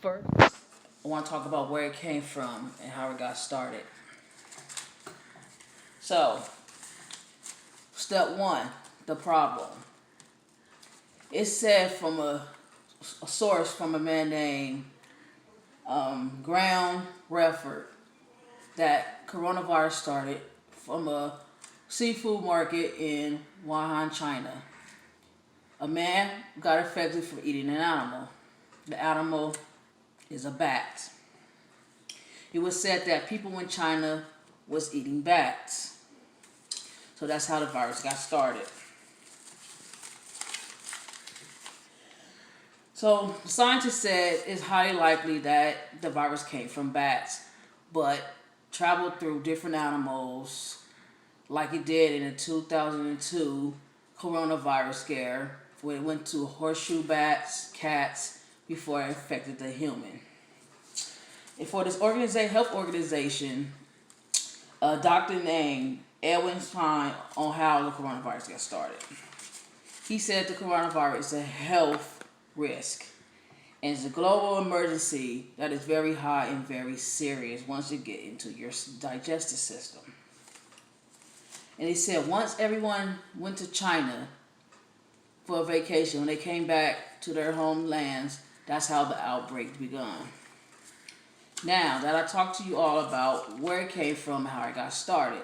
First, I want to talk about where it came from and how it got started. So, step one, the problem. It's said from a source from a man named Graham Redford that coronavirus started from a seafood market in Wuhan, China. A man got infected from eating an animal. The animal is a bat. It was said that people in China was eating bats. So that's how the virus got started. So scientists said it's highly likely that the virus came from bats, but traveled through different animals like it did in the 2002 coronavirus scare, where it went to horseshoe bats, cats, before it infected the human. And for this health organization, a doctor named Edwin Stein on how the coronavirus got started. He said the coronavirus is a health risk and it's a global emergency that is very high and very serious once you get into your digestive system. And he said once everyone went to China for a vacation, when they came back to their homelands, that's how the outbreak began. Now that I talked to you all about where it came from and how it got started,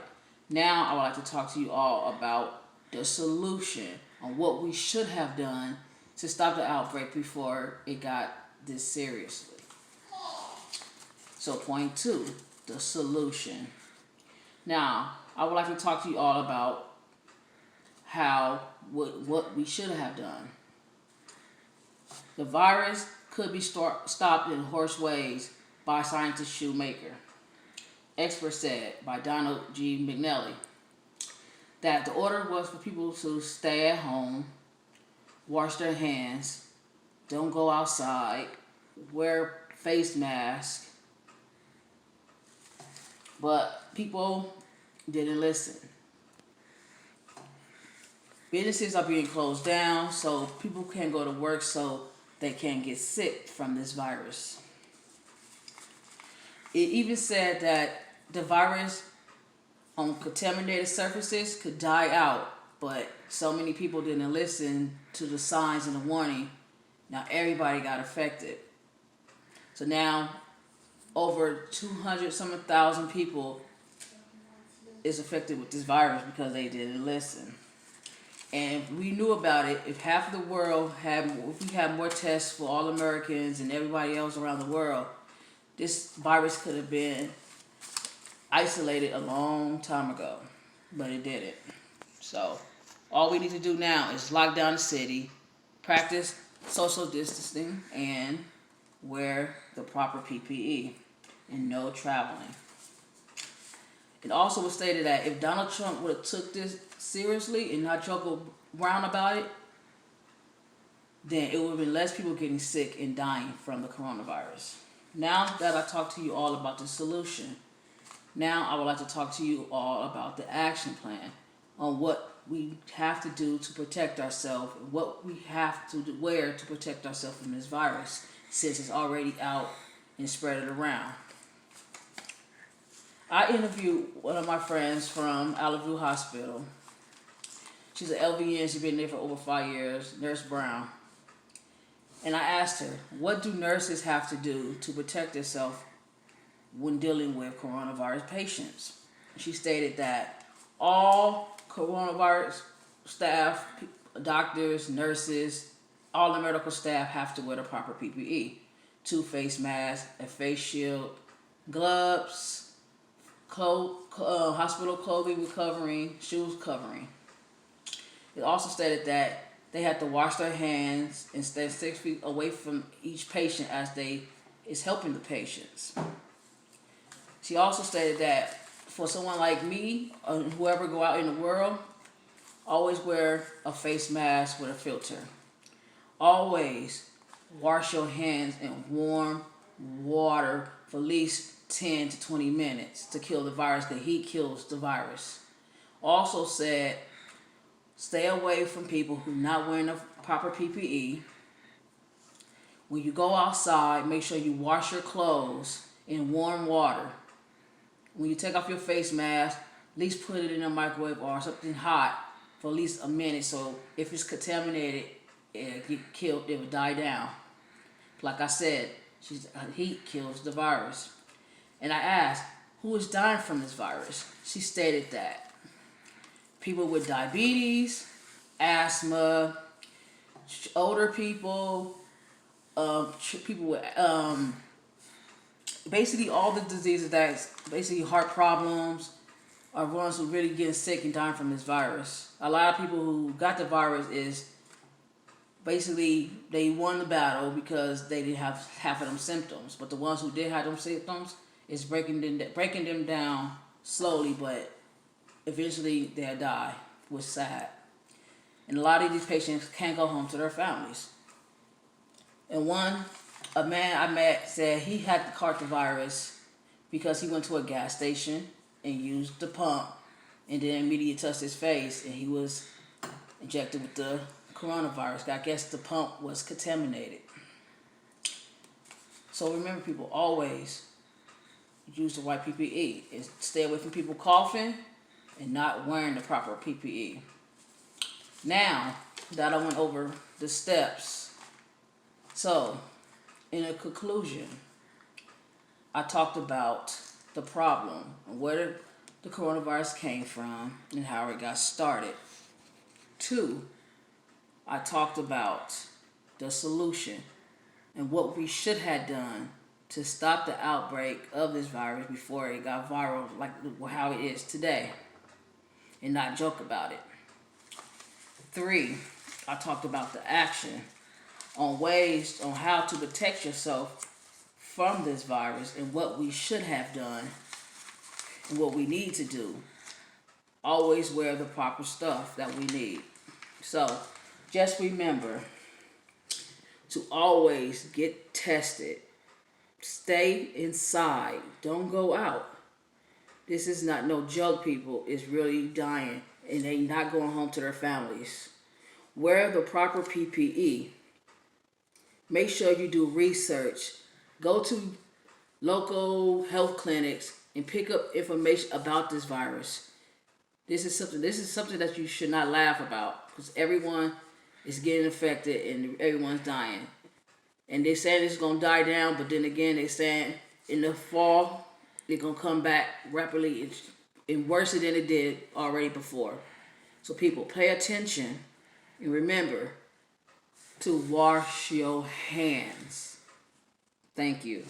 now I would like to talk to you all about the solution on what we should have done to stop the outbreak before it got this seriously. So point two, the solution. Now, I would like to talk to you all about what we should have done. The virus could be stopped in horse ways by scientist Shoemaker. Expert said by Donald G. McNally that the order was for people to stay at home, wash their hands, don't go outside, wear face masks, but people didn't listen. Businesses are being closed down, so people can't go to work, so they can't get sick from this virus. It even said that the virus on contaminated surfaces could die out, but so many people didn't listen to the signs and the warning. Now everybody got affected. So now over 200,000 people is affected with this virus because they didn't listen. And if we knew about it, if half of the world if we had more tests for all Americans and everybody else around the world, this virus could have been isolated a long time ago, but it didn't. So all we need to do now is lock down the city, practice social distancing, and wear the proper PPE, and no traveling. It also was stated that if Donald Trump would have took this seriously and not joked around about it, then it would have been less people getting sick and dying from the coronavirus. Now that I talked to you all about the solution, now I would like to talk to you all about the action plan on what we have to do to protect ourselves, and what we have to wear to protect ourselves from this virus, since it's already out and spread it around. I interviewed one of my friends from Allenview Hospital. She's an LVN, she's been there for over 5 years, Nurse Brown. And I asked her, what do nurses have to do to protect themselves when dealing with coronavirus patients? She stated that all coronavirus staff, doctors, nurses, all the medical staff have to wear the proper PPE. 2 face masks, a face shield, gloves, hospital clothing with covering, shoes covering. It also stated that they had to wash their hands and stay 6 feet away from each patient as they is helping the patients. She also stated that for someone like me or whoever go out in the world, always wear a face mask with a filter. Always wash your hands in warm water for at least 10 to 20 minutes to kill the virus. The heat kills the virus. Also said, stay away from people who are not wearing the proper PPE. When you go outside, make sure you wash your clothes in warm water. When you take off your face mask, at least put it in a microwave or something hot for at least a minute. So if it's contaminated, it'll get killed. It will die down. Like I said, heat kills the virus. And I asked, who is dying from this virus? She stated that people with diabetes, asthma, older people, people with basically all the diseases that's basically heart problems are ones who really getting sick and dying from this virus. A lot of people who got the virus is basically they won the battle because they didn't have half of them symptoms. But the ones who did have them symptoms is breaking them down slowly, but eventually they'll die, which is sad. And a lot of these patients can't go home to their families. And a man I met said he had caught the virus because he went to a gas station and used the pump and then immediately touched his face and he was injected with the coronavirus. I guess the pump was contaminated. So remember, people, always use the right PPE and stay away from people coughing and not wearing the proper PPE. Now that I went over the steps, so in a conclusion, I talked about the problem and where the coronavirus came from and how it got started. 2, I talked about the solution and what we should have done to stop the outbreak of this virus before it got viral like how it is today and not joke about it. 3, I talked about the action on ways on how to protect yourself from this virus and what we should have done and what we need to do. Always wear the proper stuff that we need. So just remember to always get tested. Stay inside. Don't go out. This is not no joke, people. It's really dying and they not going home to their families. Wear the proper PPE. Make sure you do research. Go to local health clinics and pick up information about this virus. This is something that you should not laugh about because everyone is getting infected and everyone's dying. And they're saying it's going to die down, but then again, they're saying in the fall, they're going to come back rapidly and worse than it did already before. So people, pay attention and remember to wash your hands. Thank you.